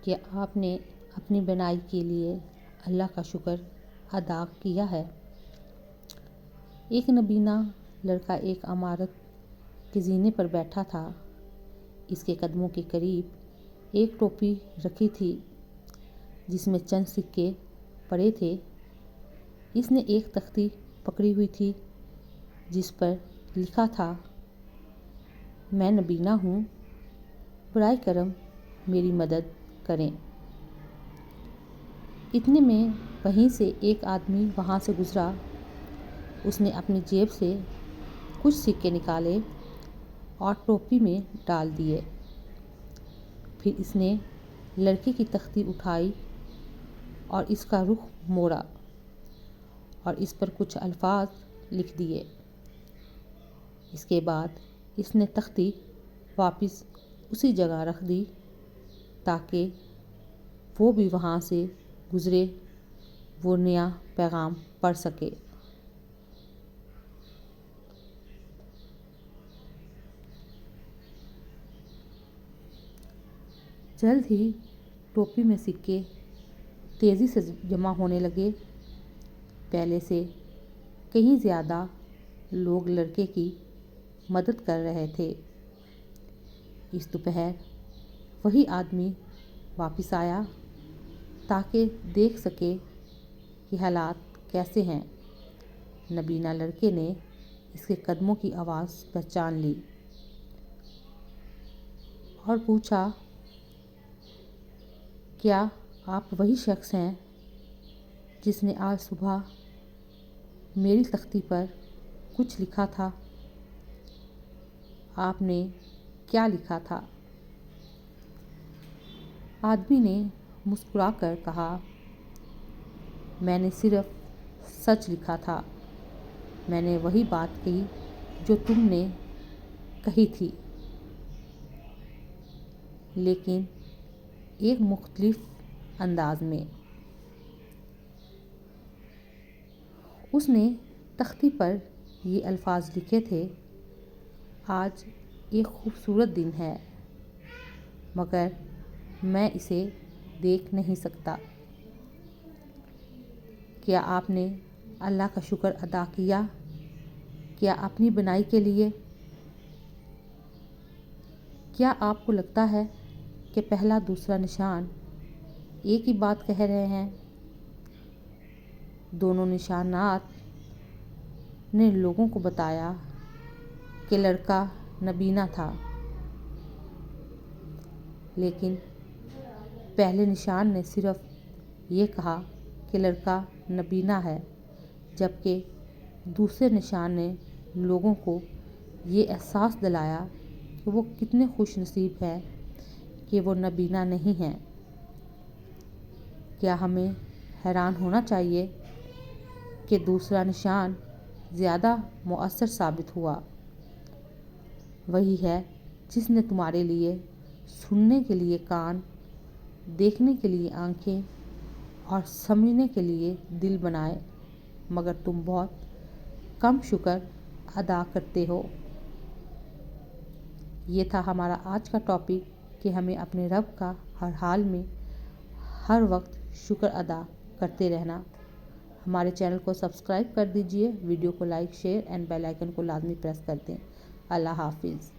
کہ آپ نے اپنی بنائی کے لیے اللہ کا شکر ادا کیا ہے۔ ایک نابینا لڑکا ایک عمارت کے زینے پر بیٹھا تھا۔ اس کے قدموں کے قریب ایک ٹوپی رکھی تھی جس میں چند سکے پڑے تھے۔ اس نے ایک تختی پکڑی ہوئی تھی جس پر لکھا تھا، میں نابینا ہوں، برائے کرم میری مدد کریں۔ اتنے میں وہیں سے ایک آدمی وہاں سے گزرا۔ اس نے اپنی جیب سے کچھ سکے نکالے اور ٹوپی میں ڈال دیے۔ پھر اس نے لڑکے کی تختی اٹھائی اور اس کا رخ موڑا اور اس پر کچھ الفاظ لکھ دیے۔ اس کے بعد اس نے تختی واپس اسی جگہ رکھ دی تاکہ وہ بھی وہاں سے گزرے وہ نیا پیغام پڑھ سکے۔ جلد ہی ٹوپی میں سکے تیزی سے جمع ہونے لگے۔ پہلے سے کہیں زیادہ لوگ لڑکے کی مدد کر رہے تھے۔ اس دوپہر وہی آدمی واپس آیا تاکہ دیکھ سکے کہ حالات کیسے ہیں۔ نابینا لڑکے نے اس کے قدموں کی آواز پہچان لی اور پوچھا، کیا آپ وہی شخص ہیں جس نے آج صبح میری تختی پر کچھ لکھا تھا؟ آپ نے کیا لکھا تھا؟ آدمی نے مسکرا کر کہا، میں نے صرف سچ لکھا تھا۔ میں نے وہی بات کہی جو تم نے کہی تھی، لیکن ایک مختلف انداز میں۔ اس نے تختی پر یہ الفاظ لکھے تھے، آج ایک خوبصورت دن ہے مگر میں اسے دیکھ نہیں سکتا۔ کیا آپ نے اللہ کا شکر ادا کیا؟ کیا اپنی بنائی کے لیے؟ کیا آپ کو لگتا ہے کہ پہلا دوسرا نشان ایک ہی بات کہہ رہے ہیں؟ دونوں نشانات نے لوگوں کو بتایا کہ لڑکا نابینا تھا، لیکن پہلے نشان نے صرف یہ کہا کہ لڑکا نابینا ہے، جبکہ دوسرے نشان نے لوگوں کو یہ احساس دلایا کہ وہ کتنے خوش نصیب ہیں کہ وہ نابینا نہیں ہیں۔ کیا ہمیں حیران ہونا چاہیے کہ دوسرا نشان زیادہ مؤثر ثابت ہوا؟ وہی ہے جس نے تمہارے لیے سننے کے لیے کان، دیکھنے کے لیے آنکھیں اور سمجھنے کے لیے دل بنائے، مگر تم بہت کم شکر ادا کرتے ہو۔ یہ تھا ہمارا آج کا ٹاپک کہ ہمیں اپنے رب کا ہر حال میں ہر وقت شکر ادا کرتے رہنا۔ ہمارے چینل کو سبسکرائب کر دیجیے، ویڈیو کو like, share and bell icon کو لازمی پریس کر دیں۔ اللہ حافظ۔